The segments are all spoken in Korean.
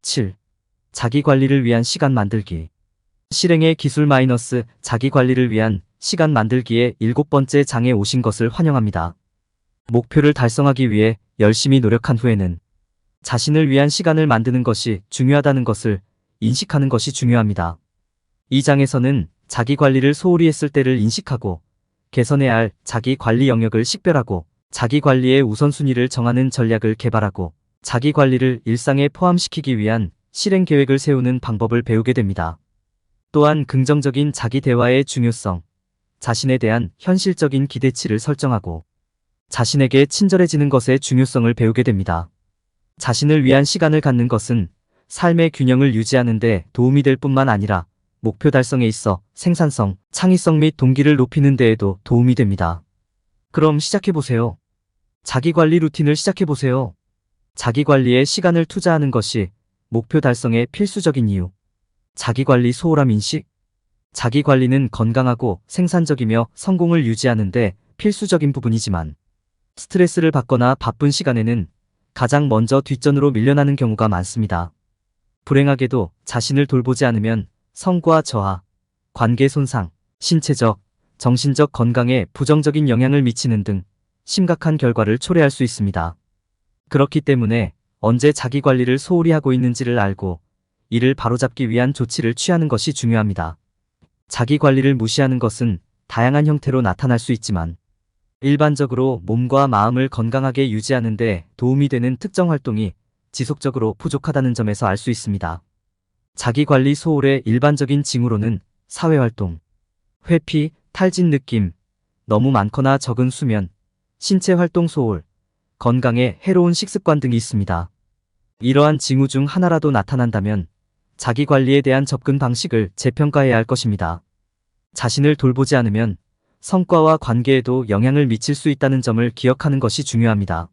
7. 자기 관리를 위한 시간 만들기. 실행의 기술 마이너스 자기 관리를 위한 시간 만들기의 7번째 장에 오신 것을 환영합니다. 목표를 달성하기 위해 열심히 노력한 후에는 자신을 위한 시간을 만드는 것이 중요하다는 것을 인식하는 것이 중요합니다. 이 장에서는 자기 관리를 소홀히 했을 때를 인식하고 개선해야 할 자기 관리 영역을 식별하고 자기 관리의 우선순위를 정하는 전략을 개발하고 자기 관리를 일상에 포함시키기 위한 실행 계획을 세우는 방법을 배우게 됩니다. 또한 긍정적인 자기 대화의 중요성, 자신에 대한 현실적인 기대치를 설정하고 자신에게 친절해지는 것의 중요성을 배우게 됩니다. 자신을 위한 시간을 갖는 것은 삶의 균형을 유지하는 데 도움이 될 뿐만 아니라 목표 달성에 있어 생산성, 창의성 및 동기를 높이는 데에도 도움이 됩니다. 그럼 시작해보세요. 자기관리 루틴을 시작해보세요. 자기관리에 시간을 투자하는 것이 목표 달성에 필수적인 이유. 자기관리 소홀함 인식. 자기관리는 건강하고 생산적이며 성공을 유지하는 데 필수적인 부분이지만 스트레스를 받거나 바쁜 시간에는 가장 먼저 뒷전으로 밀려나는 경우가 많습니다. 불행하게도 자신을 돌보지 않으면 성과 저하, 관계 손상, 신체적, 정신적 건강에 부정적인 영향을 미치는 등 심각한 결과를 초래할 수 있습니다. 그렇기 때문에 언제 자기 관리를 소홀히 하고 있는지를 알고 이를 바로잡기 위한 조치를 취하는 것이 중요합니다. 자기 관리를 무시하는 것은 다양한 형태로 나타날 수 있지만 일반적으로 몸과 마음을 건강하게 유지하는 데 도움이 되는 특정 활동이 지속적으로 부족하다는 점에서 알 수 있습니다. 자기관리 소홀의 일반적인 징후로는 사회활동, 회피, 탈진 느낌, 너무 많거나 적은 수면, 신체활동 소홀, 건강에 해로운 식습관 등이 있습니다. 이러한 징후 중 하나라도 나타난다면 자기관리에 대한 접근 방식을 재평가해야 할 것입니다. 자신을 돌보지 않으면 성과와 관계에도 영향을 미칠 수 있다는 점을 기억하는 것이 중요합니다.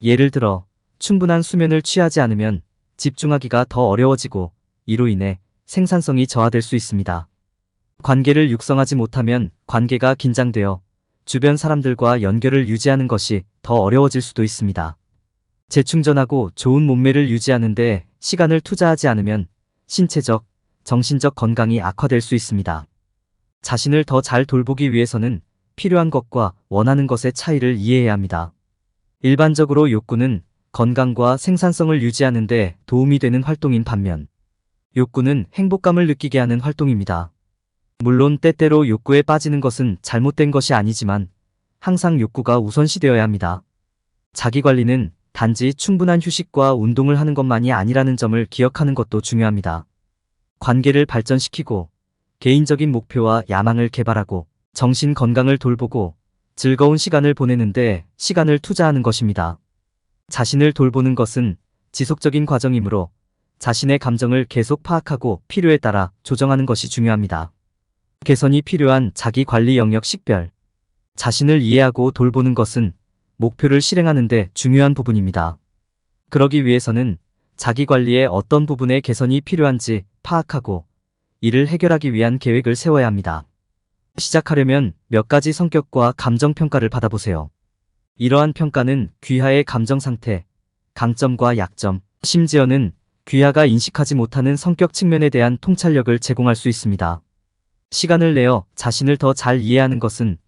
예를 들어 충분한 수면을 취하지 않으면 집중하기가 더 어려워지고 이로 인해 생산성이 저하될 수 있습니다. 관계를 육성하지 못하면 관계가 긴장되어 주변 사람들과 연결을 유지하는 것이 더 어려워질 수도 있습니다. 재충전하고 좋은 몸매를 유지하는 데 시간을 투자하지 않으면 신체적, 정신적 건강이 악화될 수 있습니다. 자신을 더 잘 돌보기 위해서는 필요한 것과 원하는 것의 차이를 이해해야 합니다. 일반적으로 욕구는 건강과 생산성을 유지하는 데 도움이 되는 활동인 반면 욕구는 행복감을 느끼게 하는 활동입니다. 물론 때때로 욕구에 빠지는 것은 잘못된 것이 아니지만 항상 욕구가 우선시되어야 합니다. 자기관리는 단지 충분한 휴식과 운동을 하는 것만이 아니라는 점을 기억하는 것도 중요합니다. 관계를 발전시키고 개인적인 목표와 야망을 개발하고 정신 건강을 돌보고 즐거운 시간을 보내는데 시간을 투자하는 것입니다. 자신을 돌보는 것은 지속적인 과정이므로 자신의 감정을 계속 파악하고 필요에 따라 조정하는 것이 중요합니다. 개선이 필요한 자기 관리 영역 식별. 자신을 이해하고 돌보는 것은 목표를 실행하는 데 중요한 부분입니다. 그러기 위해서는 자기 관리의 어떤 부분에 개선이 필요한지 파악하고 이를 해결하기 위한 계획을 세워야 합니다. 시작하려면 몇 가지 성격과 감정 평가를 받아보세요. 이러한 평가는 귀하의 감정 상태, 강점과 약점, 심지어는 귀하가 인식하지 못하는 성격 측면에 대한 통찰력을 제공할 수 있습니다. 시간을 내어 자신을 더 잘 이해하는 것은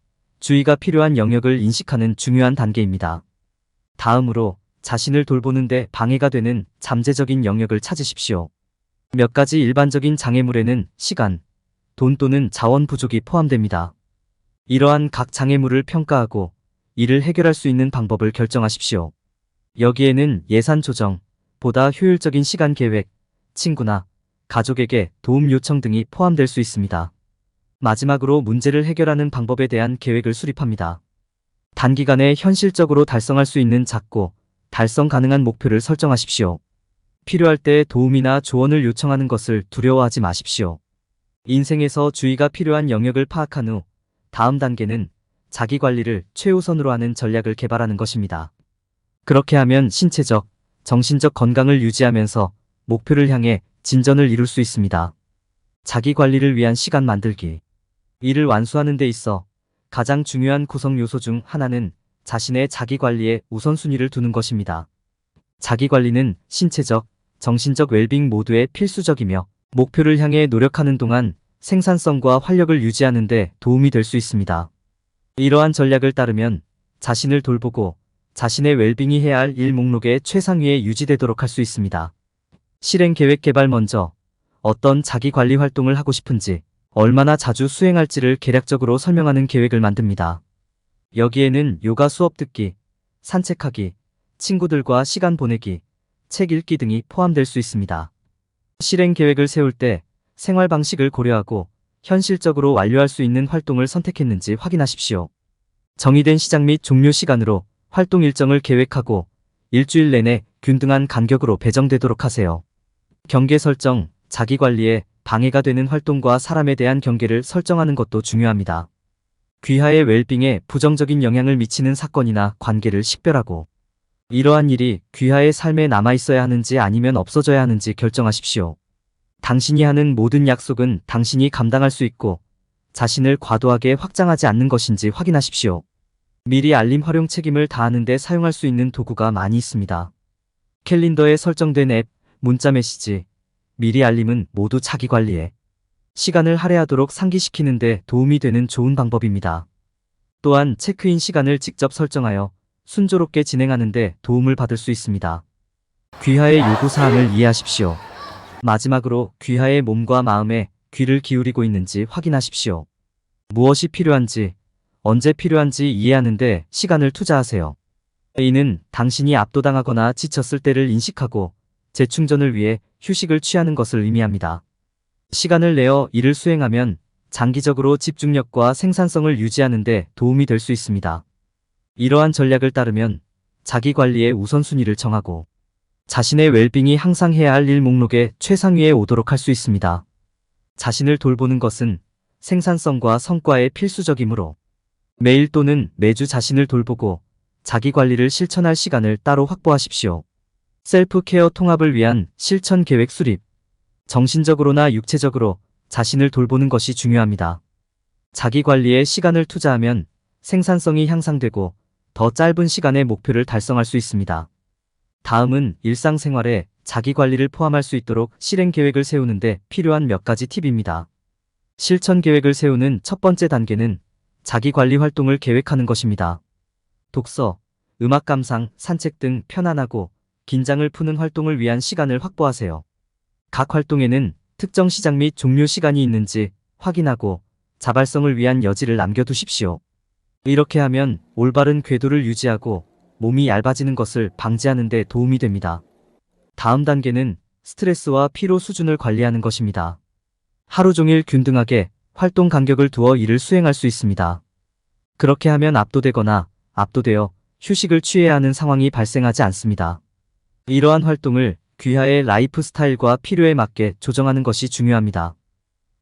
주의가 필요한 영역을 인식하는 중요한 단계입니다. 다음으로 자신을 돌보는 데 방해가 되는 잠재적인 영역을 찾으십시오. 몇 가지 일반적인 장애물에는 시간, 돈 또는 자원 부족이 포함됩니다. 이러한 각 장애물을 평가하고 이를 해결할 수 있는 방법을 결정하십시오. 여기에는 예산 조정, 보다 효율적인 시간 계획, 친구나 가족에게 도움 요청 등이 포함될 수 있습니다. 마지막으로 문제를 해결하는 방법에 대한 계획을 수립합니다. 단기간에 현실적으로 달성할 수 있는 작고 달성 가능한 목표를 설정하십시오. 필요할 때 도움이나 조언을 요청하는 것을 두려워하지 마십시오. 인생에서 주의가 필요한 영역을 파악한 후 다음 단계는 자기 관리를 최우선으로 하는 전략을 개발하는 것입니다. 그렇게 하면 신체적, 정신적 건강을 유지하면서 목표를 향해 진전을 이룰 수 있습니다. 자기 관리를 위한 시간 만들기. 이를 완수하는 데 있어 가장 중요한 구성 요소 중 하나는 자신의 자기 관리에 우선순위를 두는 것입니다. 자기 관리는 신체적, 정신적 웰빙 모두에 필수적이며 목표를 향해 노력하는 동안 생산성과 활력을 유지하는 데 도움이 될 수 있습니다. 이러한 전략을 따르면 자신을 돌보고 자신의 웰빙이 해야 할 일 목록의 최상위에 유지되도록 할 수 있습니다. 실행 계획 개발. 먼저 어떤 자기 관리 활동을 하고 싶은지, 얼마나 자주 수행할지를 계략적으로 설명하는 계획을 만듭니다. 여기에는 요가 수업 듣기, 산책하기, 친구들과 시간 보내기, 책 읽기 등이 포함될 수 있습니다. 실행 계획을 세울 때 생활 방식을 고려하고 현실적으로 완료할 수 있는 활동을 선택했는지 확인하십시오. 정의된 시작 및 종료 시간으로 활동 일정을 계획하고 일주일 내내 균등한 간격으로 배정되도록 하세요. 경계 설정. 자기 관리에 방해가 되는 활동과 사람에 대한 경계를 설정하는 것도 중요합니다. 귀하의 웰빙에 부정적인 영향을 미치는 사건이나 관계를 식별하고, 이러한 일이 귀하의 삶에 남아있어야 하는지 아니면 없어져야 하는지 결정하십시오. 당신이 하는 모든 약속은 당신이 감당할 수 있고 자신을 과도하게 확장하지 않는 것인지 확인하십시오. 미리 알림 활용. 책임을 다하는 데 사용할 수 있는 도구가 많이 있습니다. 캘린더에 설정된 앱, 문자 메시지, 미리 알림은 모두 자기 관리에 시간을 할애하도록 상기시키는 데 도움이 되는 좋은 방법입니다. 또한 체크인 시간을 직접 설정하여 순조롭게 진행하는 데 도움을 받을 수 있습니다. 귀하의 요구사항을 이해하십시오. 마지막으로 귀하의 몸과 마음에 귀를 기울이고 있는지 확인하십시오. 무엇이 필요한지, 언제 필요한지 이해하는 데 시간을 투자하세요. 이는 당신이 압도당하거나 지쳤을 때를 인식하고 재충전을 위해 휴식을 취하는 것을 의미합니다. 시간을 내어 일을 수행하면 장기적으로 집중력과 생산성을 유지하는 데 도움이 될 수 있습니다. 이러한 전략을 따르면 자기 관리의 우선순위를 정하고 자신의 웰빙이 항상 해야 할 일 목록의 최상위에 오도록 할 수 있습니다. 자신을 돌보는 것은 생산성과 성과에 필수적이므로 매일 또는 매주 자신을 돌보고 자기 관리를 실천할 시간을 따로 확보하십시오. 셀프 케어 통합을 위한 실천 계획 수립. 정신적으로나 육체적으로 자신을 돌보는 것이 중요합니다. 자기 관리에 시간을 투자하면 생산성이 향상되고 더 짧은 시간에 목표를 달성할 수 있습니다. 다음은 일상생활에 자기 관리를 포함할 수 있도록 실행 계획을 세우는데 필요한 몇 가지 팁입니다. 실천 계획을 세우는 첫 번째 단계는 자기 관리 활동을 계획하는 것입니다. 독서, 음악 감상, 산책 등 편안하고 긴장을 푸는 활동을 위한 시간을 확보하세요. 각 활동에는 특정 시작 및 종료 시간이 있는지 확인하고 자발성을 위한 여지를 남겨두십시오. 이렇게 하면 올바른 궤도를 유지하고 몸이 얇아지는 것을 방지하는 데 도움이 됩니다. 다음 단계는 스트레스와 피로 수준을 관리하는 것입니다. 하루 종일 균등하게 활동 간격을 두어 일을 수행할 수 있습니다. 그렇게 하면 압도되거나 압도되어 휴식을 취해야 하는 상황이 발생하지 않습니다. 이러한 활동을 귀하의 라이프 스타일과 필요에 맞게 조정하는 것이 중요합니다.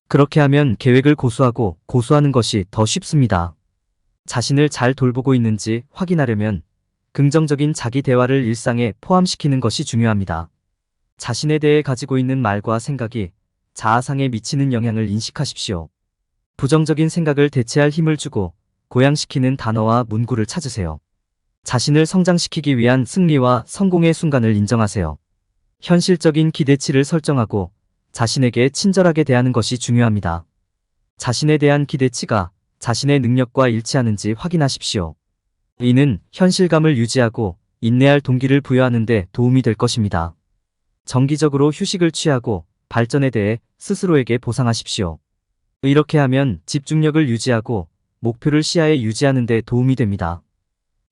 그렇게 하면 계획을 고수하는 것이 더 쉽습니다. 자신을 잘 돌보고 있는지 확인하려면 긍정적인 자기 대화를 일상에 포함시키는 것이 중요합니다. 자신에 대해 가지고 있는 말과 생각이 자아상에 미치는 영향을 인식하십시오. 부정적인 생각을 대체할 힘을 주고 고양시키는 단어와 문구를 찾으세요. 자신을 성장시키기 위한 승리와 성공의 순간을 인정하세요. 현실적인 기대치를 설정하고 자신에게 친절하게 대하는 것이 중요합니다. 자신에 대한 기대치가 자신의 능력과 일치하는지 확인하십시오. 이는 현실감을 유지하고 인내할 동기를 부여하는 데 도움이 될 것입니다. 정기적으로 휴식을 취하고 발전에 대해 스스로에게 보상하십시오. 이렇게 하면 집중력을 유지하고 목표를 시야에 유지하는 데 도움이 됩니다.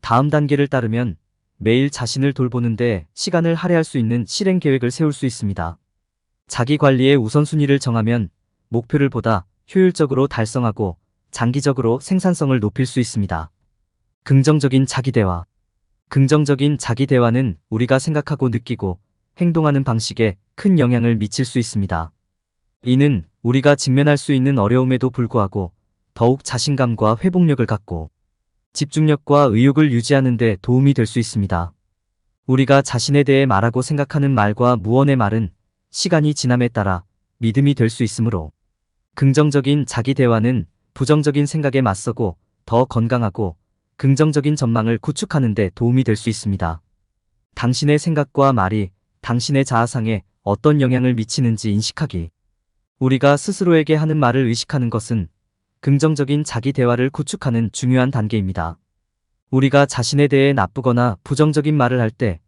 다음 단계를 따르면 매일 자신을 돌보는 데 시간을 할애할 수 있는 실행 계획을 세울 수 있습니다. 자기 관리의 우선순위를 정하면 목표를 보다 효율적으로 달성하고 장기적으로 생산성을 높일 수 있습니다. 긍정적인 자기대화. 긍정적인 자기대화는 우리가 생각하고 느끼고 행동하는 방식에 큰 영향을 미칠 수 있습니다. 이는 우리가 직면할 수 있는 어려움에도 불구하고 더욱 자신감과 회복력을 갖고 집중력과 의욕을 유지하는 데 도움이 될 수 있습니다. 우리가 자신에 대해 말하고 생각하는 말과 무언의 말은 시간이 지남에 따라 믿음이 될 수 있으므로 긍정적인 자기 대화는 부정적인 생각에 맞서고 더 건강하고 긍정적인 전망을 구축하는 데 도움이 될 수 있습니다. 당신의 생각과 말이 당신의 자아상에 어떤 영향을 미치는지 인식하기. 우리가 스스로에게 하는 말을 의식하는 것은 긍정적인 자기 대화를 구축하는 중요한 단계입니다. 우리가 자신에 대해 나쁘거나 부정적인 말을 할 때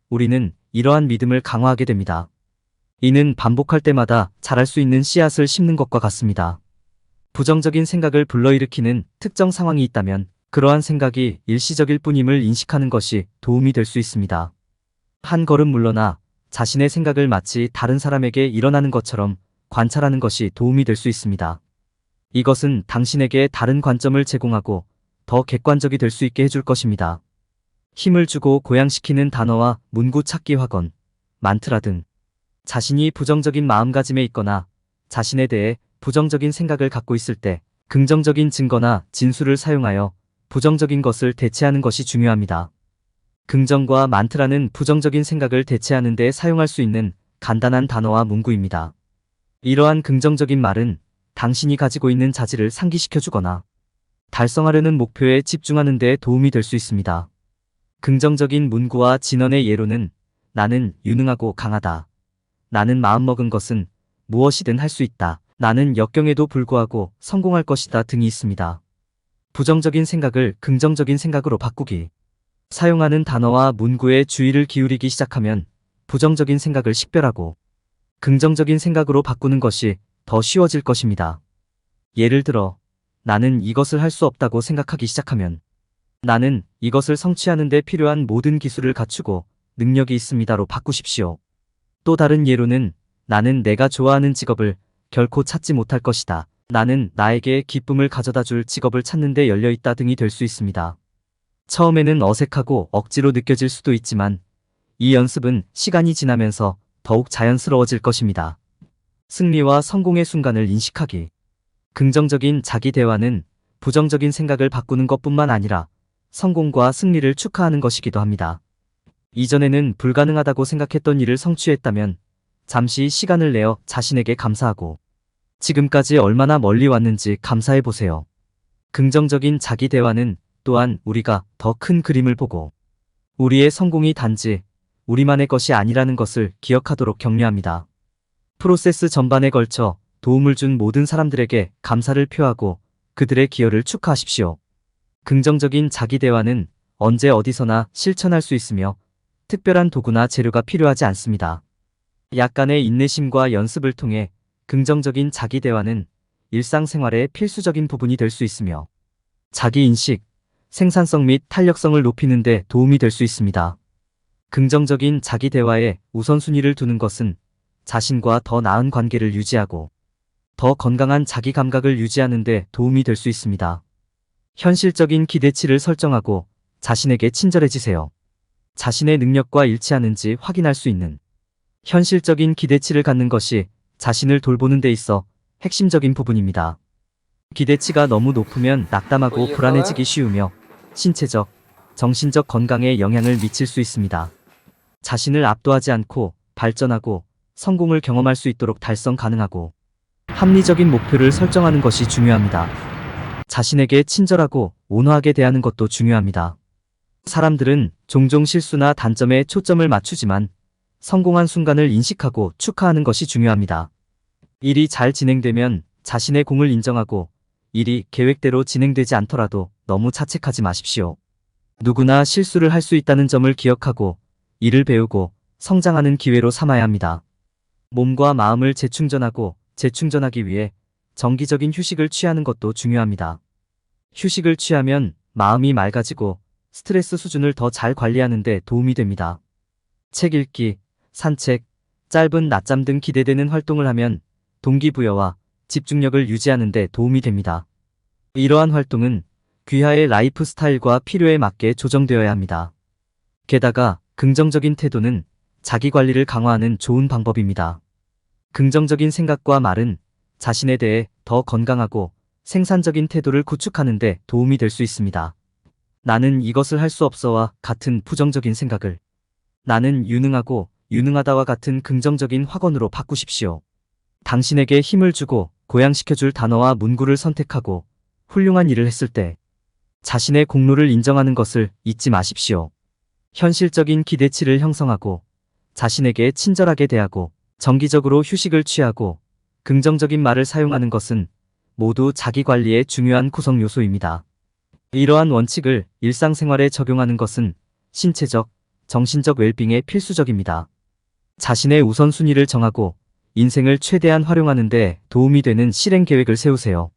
우리는 이러한 믿음을 강화하게 됩니다. 이는 반복할 때마다 자랄 수 있는 씨앗을 심는 것과 같습니다. 부정적인 생각을 불러일으키는 특정 상황이 있다면 그러한 생각이 일시적일 뿐임을 인식하는 것이 도움이 될 수 있습니다. 한 걸음 물러나 자신의 생각을 마치 다른 사람에게 일어나는 것처럼 관찰하는 것이 도움이 될 수 있습니다. 이것은 당신에게 다른 관점을 제공하고 더 객관적이 될 수 있게 해줄 것입니다. 힘을 주고 고양시키는 단어와 문구 찾기 학원, 만트라 등 자신이 부정적인 마음가짐에 있거나 자신에 대해 부정적인 생각을 갖고 있을 때 긍정적인 증거나 진술을 사용하여 부정적인 것을 대체하는 것이 중요합니다. 긍정과 만트라는 부정적인 생각을 대체하는 데 사용할 수 있는 간단한 단어와 문구입니다. 이러한 긍정적인 말은 당신이 가지고 있는 자질을 상기시켜주거나 달성하려는 목표에 집중하는 데 도움이 될 수 있습니다. 긍정적인 문구와 진언의 예로는 나는 유능하고 강하다. 나는 마음먹은 것은 무엇이든 할 수 있다. 나는 역경에도 불구하고 성공할 것이다 등이 있습니다. 부정적인 생각을 긍정적인 생각으로 바꾸기. 사용하는 단어와 문구에 주의를 기울이기 시작하면 부정적인 생각을 식별하고 긍정적인 생각으로 바꾸는 것이 더 쉬워질 것입니다. 예를 들어, 나는 이것을 할 수 없다고 생각하기 시작하면 나는 이것을 성취하는 데 필요한 모든 기술을 갖추고 능력이 있습니다로 바꾸십시오. 또 다른 예로는 나는 내가 좋아하는 직업을 결코 찾지 못할 것이다. 나는 나에게 기쁨을 가져다 줄 직업을 찾는 데 열려있다 등이 될 수 있습니다. 처음에는 어색하고 억지로 느껴질 수도 있지만 이 연습은 시간이 지나면서 더욱 자연스러워질 것입니다. 승리와 성공의 순간을 인식하기. 긍정적인 자기 대화는 부정적인 생각을 바꾸는 것뿐만 아니라 성공과 승리를 축하하는 것이기도 합니다. 이전에는 불가능하다고 생각했던 일을 성취했다면 잠시 시간을 내어 자신에게 감사하고 지금까지 얼마나 멀리 왔는지 감사해 보세요. 긍정적인 자기 대화는 또한 우리가 더 큰 그림을 보고 우리의 성공이 단지 우리만의 것이 아니라는 것을 기억하도록 격려합니다. 프로세스 전반에 걸쳐 도움을 준 모든 사람들에게 감사를 표하고 그들의 기여를 축하하십시오. 긍정적인 자기 대화는 언제 어디서나 실천할 수 있으며 특별한 도구나 재료가 필요하지 않습니다. 약간의 인내심과 연습을 통해 긍정적인 자기 대화는 일상생활의 필수적인 부분이 될 수 있으며 자기인식, 생산성 및 탄력성을 높이는 데 도움이 될 수 있습니다. 긍정적인 자기 대화에 우선순위를 두는 것은 자신과 더 나은 관계를 유지하고 더 건강한 자기 감각을 유지하는 데 도움이 될 수 있습니다. 현실적인 기대치를 설정하고 자신에게 친절해지세요. 자신의 능력과 일치하는지 확인할 수 있는 현실적인 기대치를 갖는 것이 자신을 돌보는 데 있어 핵심적인 부분입니다. 기대치가 너무 높으면 낙담하고 불안해지기 쉬우며 신체적, 정신적 건강에 영향을 미칠 수 있습니다. 자신을 압도하지 않고 발전하고 성공을 경험할 수 있도록 달성 가능하고 합리적인 목표를 설정하는 것이 중요합니다. 자신에게 친절하고 온화하게 대하는 것도 중요합니다. 사람들은 종종 실수나 단점에 초점을 맞추지만 성공한 순간을 인식하고 축하하는 것이 중요합니다. 일이 잘 진행되면 자신의 공을 인정하고 일이 계획대로 진행되지 않더라도 너무 자책하지 마십시오. 누구나 실수를 할 수 있다는 점을 기억하고 이를 배우고 성장하는 기회로 삼아야 합니다. 몸과 마음을 재충전하기 위해 정기적인 휴식을 취하는 것도 중요합니다. 휴식을 취하면 마음이 맑아지고 스트레스 수준을 더 잘 관리하는 데 도움이 됩니다. 책 읽기, 산책, 짧은 낮잠 등 기대되는 활동을 하면 동기부여와 집중력을 유지하는 데 도움이 됩니다. 이러한 활동은 귀하의 라이프 스타일과 필요에 맞게 조정되어야 합니다. 게다가 긍정적인 태도는 자기 관리를 강화하는 좋은 방법입니다. 긍정적인 생각과 말은 자신에 대해 더 건강하고 생산적인 태도를 구축하는 데 도움이 될 수 있습니다. 나는 이것을 할 수 없어와 같은 부정적인 생각을 나는 유능하고 유능하다와 같은 긍정적인 확언으로 바꾸십시오. 당신에게 힘을 주고 고양시켜줄 단어와 문구를 선택하고 훌륭한 일을 했을 때 자신의 공로를 인정하는 것을 잊지 마십시오. 현실적인 기대치를 형성하고 자신에게 친절하게 대하고 정기적으로 휴식을 취하고 긍정적인 말을 사용하는 것은 모두 자기관리의 중요한 구성 요소입니다. 이러한 원칙을 일상생활에 적용하는 것은 신체적, 정신적 웰빙에 필수적입니다. 자신의 우선순위를 정하고 인생을 최대한 활용하는 데 도움이 되는 실행 계획을 세우세요.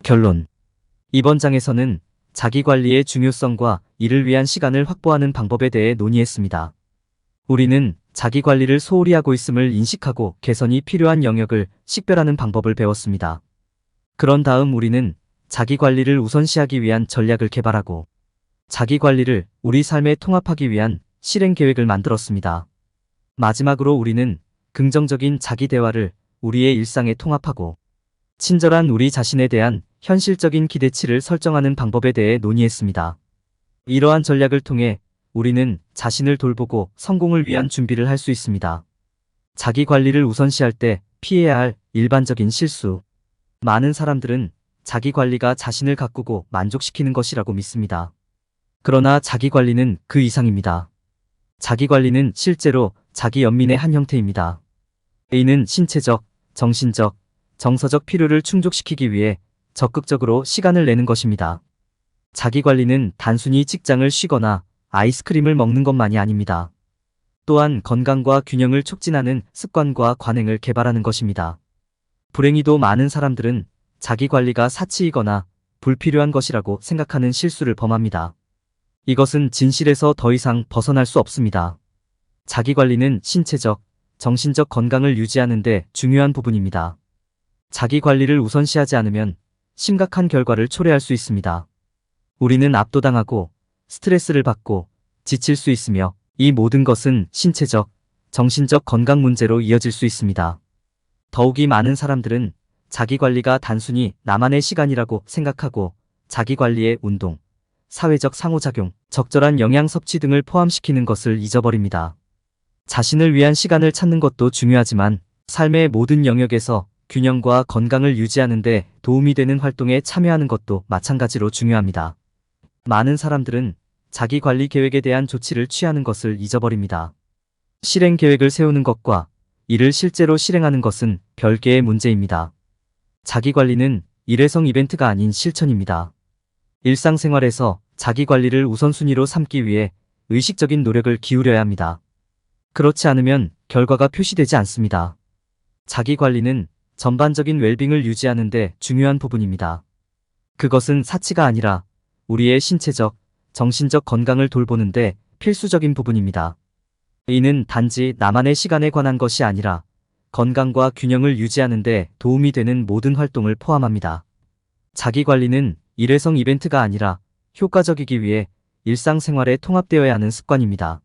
결론. 이번 장에서는 자기관리의 중요성과 이를 위한 시간을 확보하는 방법에 대해 논의했습니다. 우리는 자기관리를 소홀히 하고 있음을 인식하고 개선이 필요한 영역을 식별하는 방법을 배웠습니다. 그런 다음 우리는 자기관리를 우선시하기 위한 전략을 개발하고 자기관리를 우리 삶에 통합하기 위한 실행 계획을 만들었습니다. 마지막으로 우리는 긍정적인 자기 대화를 우리의 일상에 통합하고 친절한 우리 자신에 대한 현실적인 기대치를 설정하는 방법에 대해 논의했습니다. 이러한 전략을 통해 우리는 자신을 돌보고 성공을 위한 준비를 할 수 있습니다. 자기 관리를 우선시할 때 피해야 할 일반적인 실수. 많은 사람들은 자기 관리가 자신을 가꾸고 만족시키는 것이라고 믿습니다. 그러나 자기 관리는 그 이상입니다. 자기 관리는 실제로 자기 연민의 한 형태입니다. 이는 신체적, 정신적, 정서적 필요를 충족시키기 위해 적극적으로 시간을 내는 것입니다. 자기 관리는 단순히 직장을 쉬거나 아이스크림을 먹는 것만이 아닙니다. 또한 건강과 균형을 촉진하는 습관과 관행을 개발하는 것입니다. 불행히도 많은 사람들은 자기 관리가 사치이거나 불필요한 것이라고 생각하는 실수를 범합니다. 이것은 진실에서 더 이상 벗어날 수 없습니다. 자기 관리는 신체적, 정신적 건강을 유지하는 데 중요한 부분입니다. 자기 관리를 우선시하지 않으면 심각한 결과를 초래할 수 있습니다. 우리는 압도당하고 스트레스를 받고 지칠 수 있으며 이 모든 것은 신체적, 정신적 건강 문제로 이어질 수 있습니다. 더욱이 많은 사람들은 자기 관리가 단순히 나만의 시간이라고 생각하고 자기 관리에 운동, 사회적 상호작용, 적절한 영양 섭취 등을 포함시키는 것을 잊어버립니다. 자신을 위한 시간을 찾는 것도 중요하지만 삶의 모든 영역에서 균형과 건강을 유지하는 데 도움이 되는 활동에 참여하는 것도 마찬가지로 중요합니다. 많은 사람들은 자기 관리 계획에 대한 조치를 취하는 것을 잊어버립니다. 실행 계획을 세우는 것과 이를 실제로 실행하는 것은 별개의 문제입니다. 자기 관리는 일회성 이벤트가 아닌 실천입니다. 일상생활에서 자기 관리를 우선순위로 삼기 위해 의식적인 노력을 기울여야 합니다. 그렇지 않으면 결과가 표시되지 않습니다. 자기 관리는 전반적인 웰빙을 유지하는 데 중요한 부분입니다. 그것은 사치가 아니라 우리의 신체적, 정신적 건강을 돌보는 데 필수적인 부분입니다. 이는 단지 나만의 시간에 관한 것이 아니라 건강과 균형을 유지하는 데 도움이 되는 모든 활동을 포함합니다. 자기 관리는 일회성 이벤트가 아니라 효과적이기 위해 일상생활에 통합되어야 하는 습관입니다.